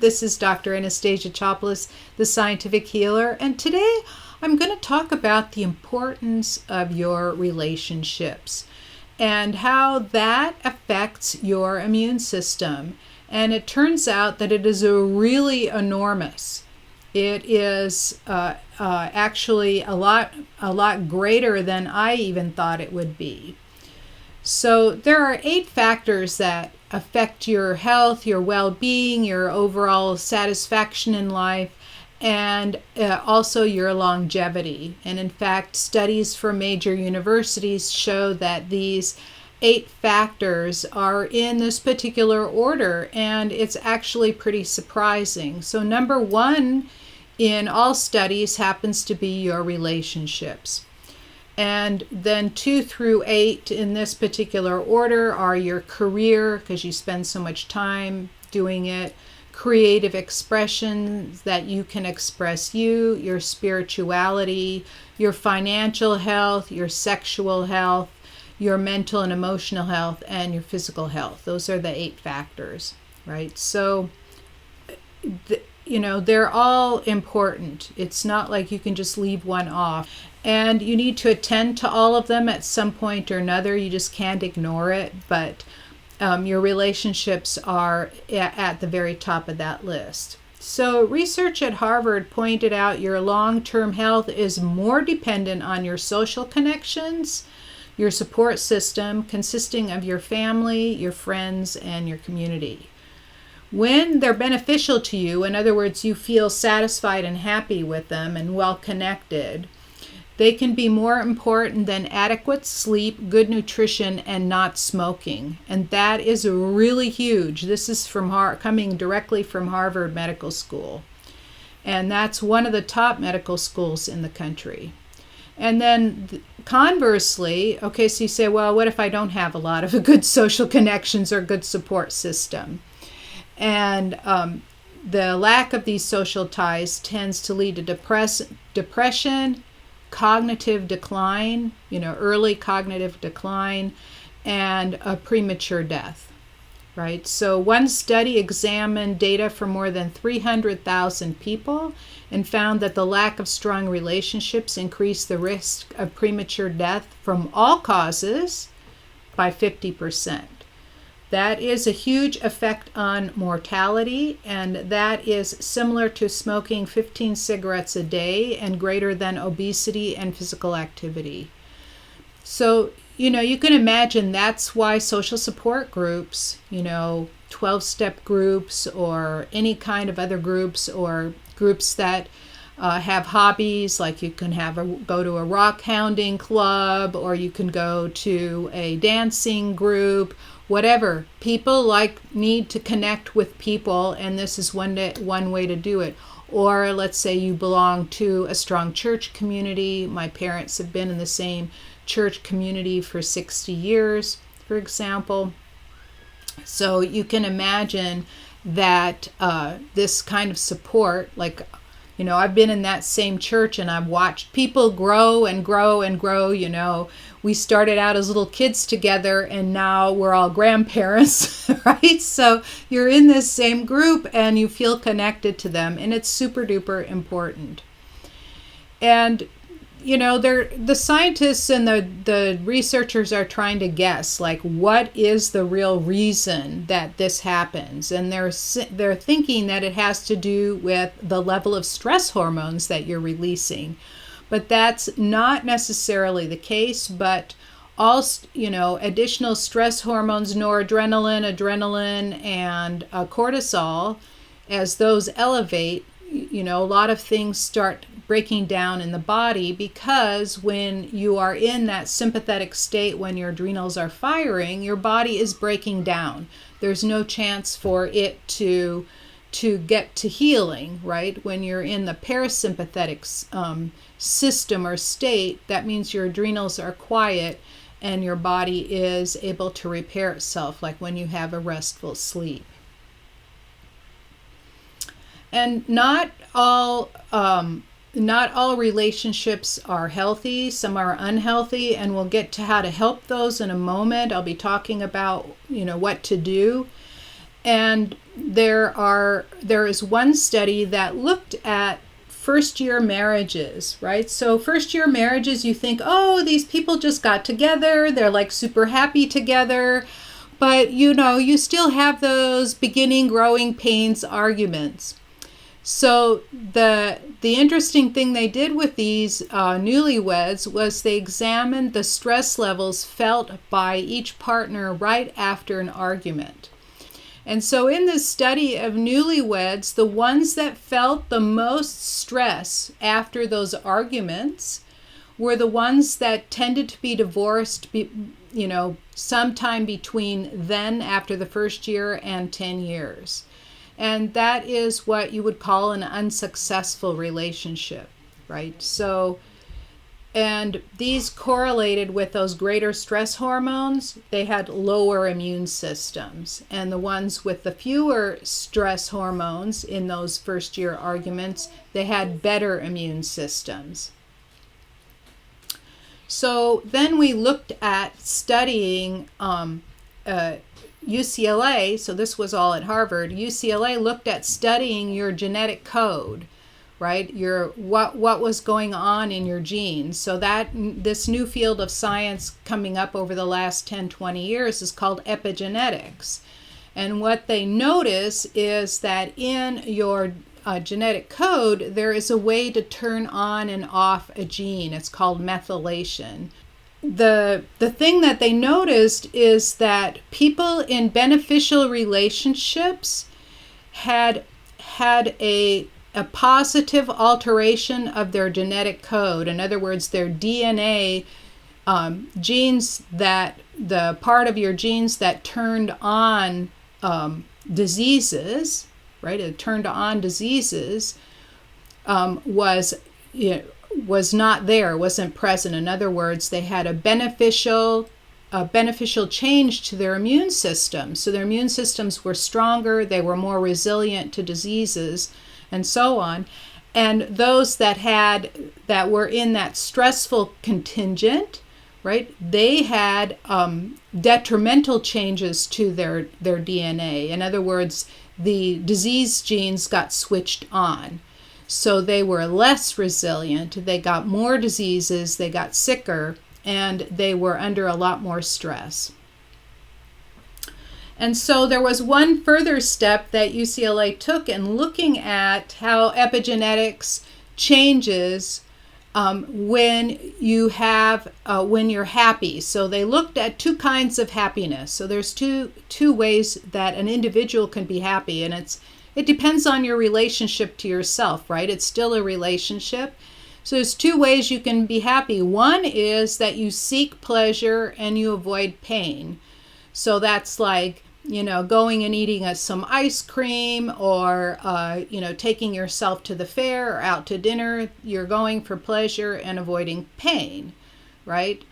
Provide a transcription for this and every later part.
This is Dr. Anastasia Chopelas, the scientific healer, and today I'm going to talk about the importance of your relationships and how that affects your immune system. And it turns out that it is really enormous. It is actually a lot greater than I even thought it would be. So there are 8 factors that affect your health, your well-being, your overall satisfaction in life, and also your longevity. And in fact, studies from major universities show that these 8 factors are in this particular order, and it's actually pretty surprising. So number 1 in all studies happens to be your relationships. And then 2 through 8 in this particular order are your career, because you spend so much time doing it, creative expressions that you can express you, your spirituality, your financial health, your sexual health, your mental and emotional health, and your physical health. Those are the 8 factors, right? So, they're all important. It's not like you can just leave one off. And you need to attend to all of them at some point or another. You just can't ignore it. But your relationships are at the very top of that list. So research at Harvard pointed out your long-term health is more dependent on your social connections, your support system consisting of your family, your friends, and your community. When they're beneficial to you, in other words, you feel satisfied and happy with them and well connected, they can be more important than adequate sleep, good nutrition, and not smoking. And that is really huge. This is coming directly from Harvard Medical School. And that's one of the top medical schools in the country. And then conversely, okay, so you say, well, what if I don't have a lot of good social connections or good support system? And the lack of these social ties tends to lead to depression, cognitive decline, early cognitive decline, and a premature death, right? So one study examined data for more than 300,000 people and found that the lack of strong relationships increased the risk of premature death from all causes by 50%. That is a huge effect on mortality, and that is similar to smoking 15 cigarettes a day and greater than obesity and physical activity. So, you can imagine that's why social support groups, 12-step groups or any kind of other groups or groups that have hobbies, like you can go to a rock hounding club, or you can go to a dancing group, whatever. People need to connect with people, and this is one way to do it. Or let's say you belong to a strong church community. My parents have been in the same church community for 60 years, for example. So you can imagine that this kind of support, I've been in that same church and I've watched people grow and grow and grow. We started out as little kids together and now we're all grandparents, right? So you're in this same group and you feel connected to them, and it's super duper important. And the scientists and the researchers are trying to guess, what is the real reason that this happens? And they're thinking that it has to do with the level of stress hormones that you're releasing. But that's not necessarily the case, but all, additional stress hormones, noradrenaline, adrenaline, and cortisol, as those elevate, a lot of things start breaking down in the body, because when you are in that sympathetic state, when your adrenals are firing, your body is breaking down. There's no chance for it to get to healing, right? When you're in the parasympathetic system or state, that means your adrenals are quiet and your body is able to repair itself, like when you have a restful sleep. And not all relationships are healthy. Some are unhealthy, and we'll get to how to help those in a moment. I'll be talking about, what to do. And there is one study that looked at first year marriages, right? So first year marriages, you think, oh, these people just got together, they're like super happy together, but you still have those beginning growing pains arguments. So the interesting thing they did with these newlyweds was they examined the stress levels felt by each partner right after an argument. And so in this study of newlyweds, the ones that felt the most stress after those arguments were the ones that tended to be divorced, sometime between then, after the first year, and 10 years. And that is what you would call an unsuccessful relationship, right? So, and these correlated with those greater stress hormones. They had lower immune systems. And the ones with the fewer stress hormones in those first year arguments, they had better immune systems. So then we looked at studying UCLA, so this was all at Harvard. UCLA looked at studying your genetic code, right? What was going on in your genes. So that this new field of science coming up over the last 10, 20 years is called epigenetics. And what they notice is that in your genetic code, there is a way to turn on and off a gene. It's called methylation. The thing that they noticed is that people in beneficial relationships had a positive alteration of their genetic code. In other words, their DNA genes, that the part of your genes that turned on diseases, right? It turned on diseases, was not there, wasn't present. In other words, they had a beneficial change to their immune system. So their immune systems were stronger, they were more resilient to diseases, and so on. And those that were in that stressful contingent, right, they had detrimental changes to their DNA. In other words, the disease genes got switched on. So they were less resilient, they got more diseases, they got sicker, and they were under a lot more stress. And so there was one further step that UCLA took in looking at how epigenetics changes when you're happy. So they looked at two kinds of happiness. So there's two ways that an individual can be happy, and it depends on your relationship to yourself, right? It's still a relationship. So there's two ways you can be happy. One is that you seek pleasure and you avoid pain. So that's like, going and eating some ice cream, or, taking yourself to the fair or out to dinner. You're going for pleasure and avoiding pain, right?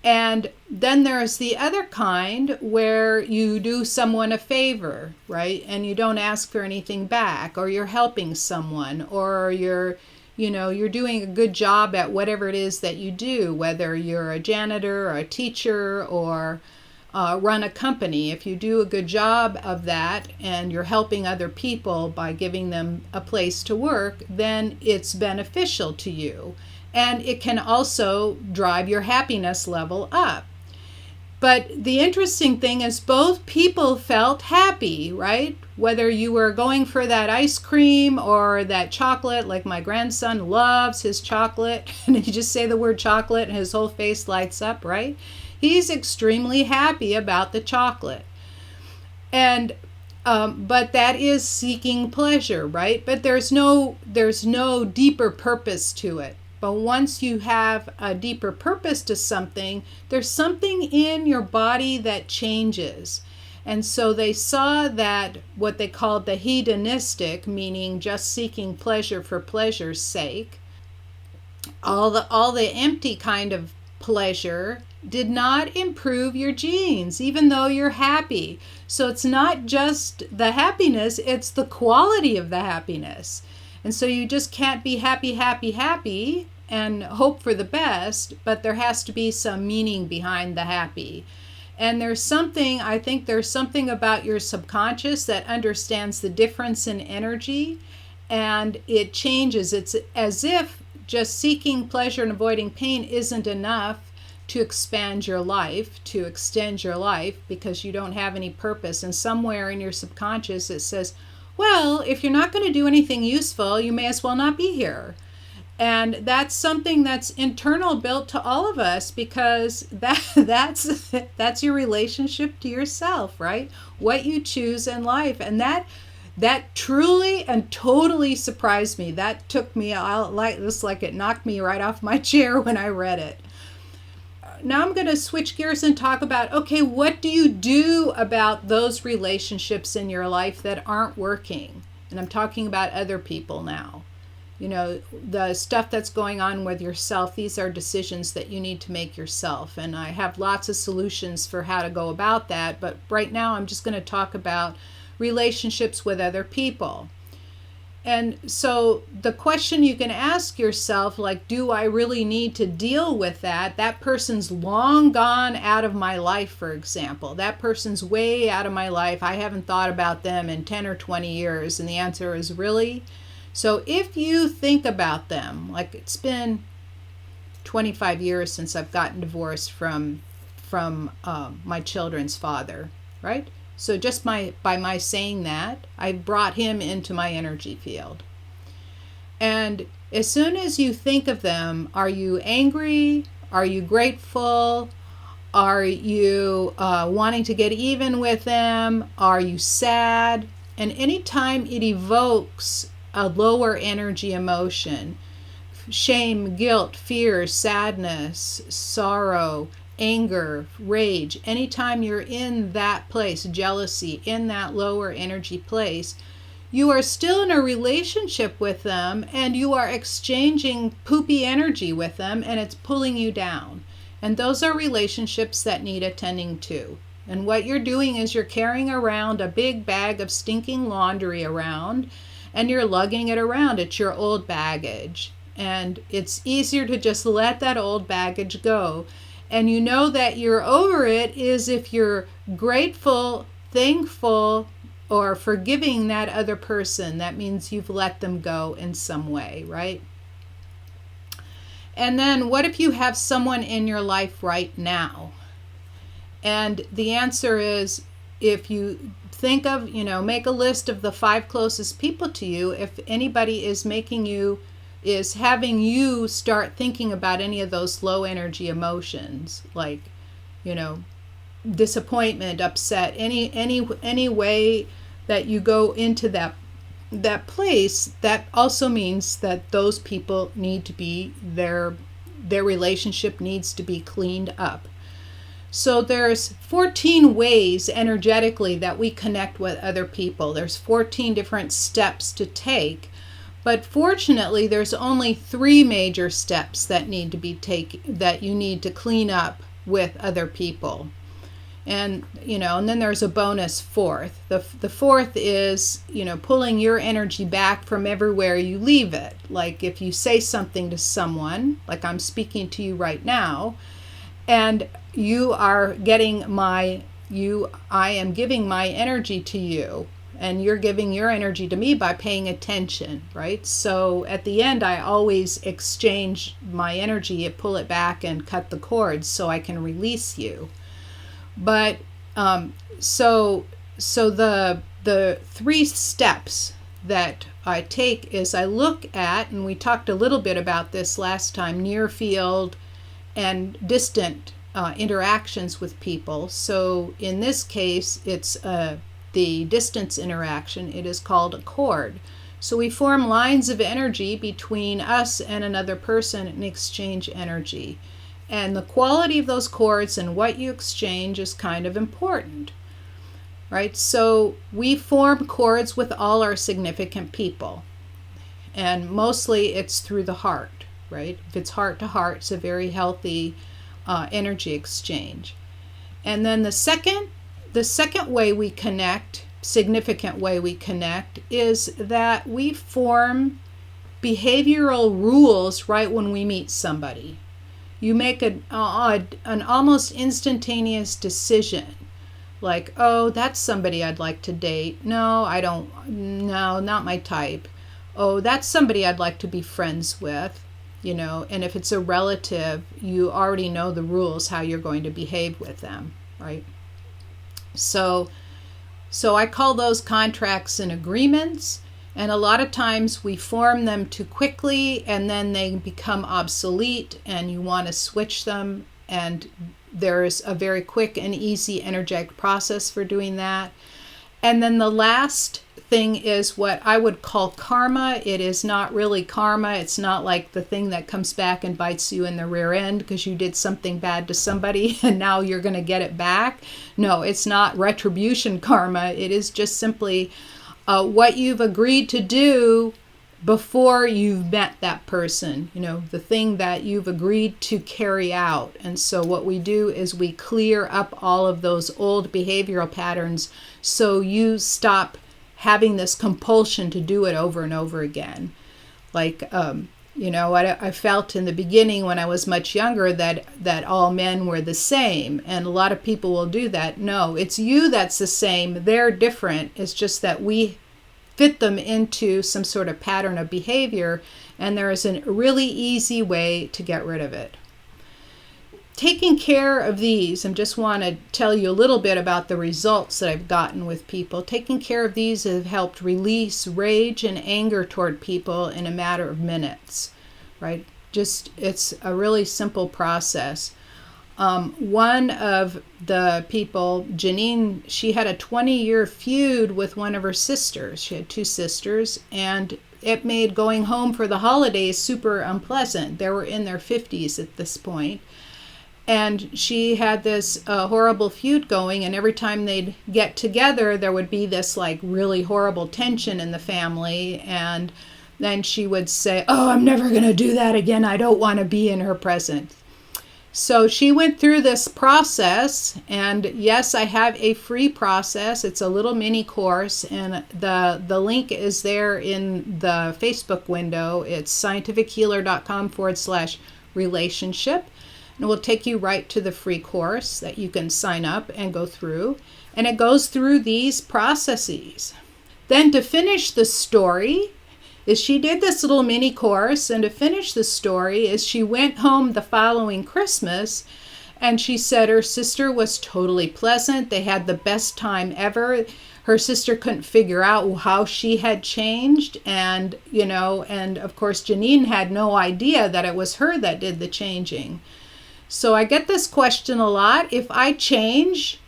And then there's the other kind where you do someone a favor, right? And you don't ask for anything back, or you're helping someone, or you're doing a good job at whatever it is that you do, whether you're a janitor or a teacher or run a company. If you do a good job of that and you're helping other people by giving them a place to work, then it's beneficial to you. And it can also drive your happiness level up. But the interesting thing is both people felt happy, right? Whether you were going for that ice cream or that chocolate, like my grandson loves his chocolate, and you just say the word chocolate and his whole face lights up, right? He's extremely happy about the chocolate. And but that is seeking pleasure, right? But there's no deeper purpose to it. But once you have a deeper purpose to something, there's something in your body that changes. And so they saw that what they called the hedonistic, meaning just seeking pleasure for pleasure's sake, all the empty kind of pleasure did not improve your genes, even though you're happy. So it's not just the happiness, it's the quality of the happiness. And so you just can't be happy and hope for the best, but there has to be some meaning behind the happy. And I think there's something about your subconscious that understands the difference in energy, and it changes. It's as if just seeking pleasure and avoiding pain isn't enough to expand your life, to extend your life, because you don't have any purpose. And somewhere in your subconscious it says, well, if you're not going to do anything useful, you may as well not be here. And that's something that's internal, built to all of us, because that's your relationship to yourself, right? What you choose in life. And that truly and totally surprised me. That took me out like it knocked me right off my chair when I read it. Now I'm going to switch gears and talk about, okay, what do you do about those relationships in your life that aren't working? And I'm talking about other people now. You know, the stuff that's going on with yourself, these are decisions that you need to make yourself. And I have lots of solutions for how to go about that. But right now I'm just going to talk about relationships with other people. And so the question you can ask yourself, like, do I really need to deal with that? That person's long gone out of my life, for example. That person's way out of my life. I haven't thought about them in 10 or 20 years. And the answer is really? So if you think about them, like it's been 25 years since I've gotten divorced from my children's father, right? So just by my saying that, I brought him into my energy field. And as soon as you think of them, are you angry? Are you grateful? Are you wanting to get even with them? Are you sad? And anytime it evokes a lower energy emotion, shame, guilt, fear, sadness, sorrow, anger, rage, anytime you're in that place, jealousy, in that lower energy place, you are still in a relationship with them and you are exchanging poopy energy with them, and it's pulling you down. And those are relationships that need attending to. And what you're doing is you're carrying around a big bag of stinking laundry around, and you're lugging it around. It's your old baggage. And it's easier to just let that old baggage go. And you know that you're over it is if you're grateful, thankful, or forgiving that other person. That means you've let them go in some way, right? And then what if you have someone in your life right now? And the answer is, if you think of, make a list of the 5 closest people to you. If anybody is having you start thinking about any of those low energy emotions, like, disappointment, upset, any way that you go into that place, that also means that those people need to be, their relationship needs to be cleaned up. So there's 14 ways energetically that we connect with other people. There's 14 different steps to take. But fortunately, there's only 3 major steps that need to be taken, that you need to clean up with other people. And, and then there's a bonus 4th. The 4th is, pulling your energy back from everywhere you leave it. Like if you say something to someone, like I'm speaking to you right now, and I am giving my energy to you, and you're giving your energy to me by paying attention, right? So at the end, I always exchange my energy, pull it back and cut the cords so I can release you. But so the 3 steps that I take is I look at, and we talked a little bit about this last time, near field and distant interactions with people. So in this case, it's the distance interaction. It is called a cord. So we form lines of energy between us and another person and exchange energy. And the quality of those cords and what you exchange is kind of important, right? So we form cords with all our significant people. And mostly it's through the heart, right? If it's heart to heart, it's a very healthy energy exchange. And then the second way we connect, significant way we connect, is that we form behavioral rules right when we meet somebody. you make an almost instantaneous decision. Like, oh, that's somebody I'd like to date. No, I don't. No, not my type. Oh, that's somebody I'd like to be friends with. And if it's a relative, you already know the rules, how you're going to behave with them, right? So I call those contracts and agreements. And a lot of times we form them too quickly and then they become obsolete and you want to switch them. And there's a very quick and easy energetic process for doing that. And then the last thing is what I would call karma. It is not really karma. It's not like the thing that comes back and bites you in the rear end because you did something bad to somebody and now you're going to get it back. No, it's not retribution karma. It is just simply what you've agreed to do before you've met that person, the thing that you've agreed to carry out. And so what we do is we clear up all of those old behavioral patterns so you stop having this compulsion to do it over and over again. Like, I felt in the beginning when I was much younger that all men were the same. And a lot of people will do that. No, it's you that's the same. They're different. It's just that we fit them into some sort of pattern of behavior, and there is a really easy way to get rid of it. Taking care of these, I just want to tell you a little bit about the results that I've gotten with people. Taking care of these have helped release rage and anger toward people in a matter of minutes, right? It's a really simple process. One of the people, Janine, she had a 20-year feud with one of her sisters. She had two sisters, and it made going home for the holidays super unpleasant. They were in their 50s at this point. And she had this horrible feud going, and every time they'd get together, there would be this like really horrible tension in the family. And then she would say, oh, I'm never going to do that again. I don't want to be in her presence. So she went through this process, and yes, I have a free process. It's a little mini course, and the link is there in the Facebook window. It's scientifichealer.com/relationship, and it will take you right to the free course that you can sign up and go through. And it goes through these processes. Then to finish the story, is she did this little mini course, and to finish the story is she went home the following Christmas, and she said her sister was totally pleasant. They had the best time ever. Her sister couldn't figure out how she had changed, and of course Janine had no idea that it was her that did the changing. So I get this question a lot. If I change,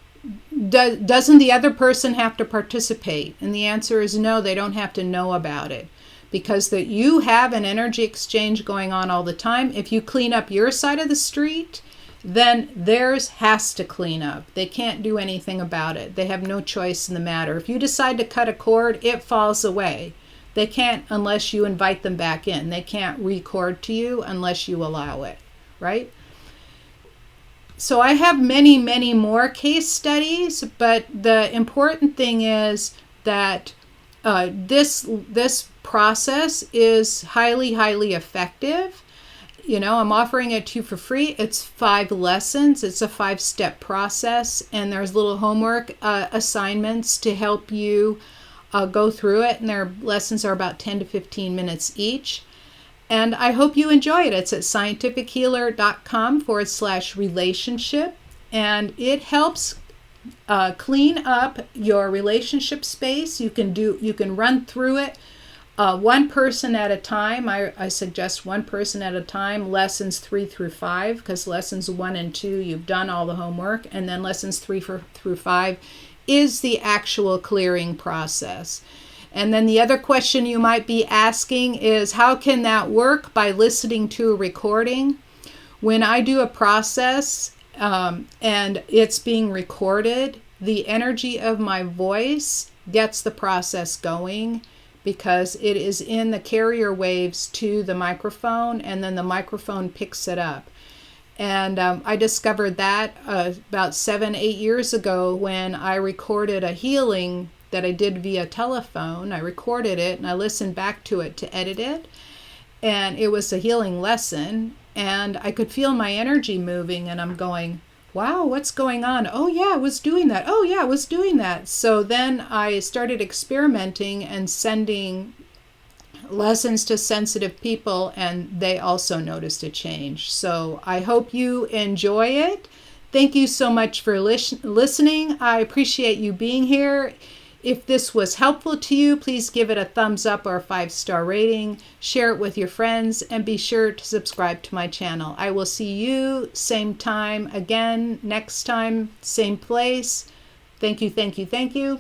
doesn't the other person have to participate? And the answer is no, they don't have to know about it. Because that you have an energy exchange going on all the time. If you clean up your side of the street, then theirs has to clean up. They can't do anything about it. They have no choice in the matter. If you decide to cut a cord, it falls away. They can't unless you invite them back in. They can't record to you unless you allow it, right? So I have many, many more case studies, but the important thing is that this process is highly, highly effective. I'm offering it to you for free. It's 5 lessons. It's a 5-step process, and there's little homework assignments to help you go through it. And their lessons are about 10 to 15 minutes each. And I hope you enjoy it. It's at scientifichealer.com/relationship, and it helps clean up your relationship space. You can run through it one person at a time. I suggest one person at a time, lessons 3 through 5, because lessons 1 and 2, you've done all the homework, and then lessons 3 through 5 is the actual clearing process. And then the other question you might be asking is, how can that work? By listening to a recording. When I do a process, and it's being recorded, the energy of my voice gets the process going because it is in the carrier waves to the microphone, and then the microphone picks it up. And I discovered that about 7-8 years ago when I recorded a healing that I did via telephone. I recorded it and I listened back to it to edit it. And it was a healing lesson, and I could feel my energy moving, and I'm going, wow, what's going on? Oh yeah, I was doing that. Oh yeah, I was doing that. So then I started experimenting and sending lessons to sensitive people, and they also noticed a change. So I hope you enjoy it. Thank you so much for listening. I appreciate you being here. If this was helpful to you, please give it a thumbs up or a 5-star rating. Share it with your friends, and be sure to subscribe to my channel. I will see you same time again next time, same place. Thank you, thank you, thank you.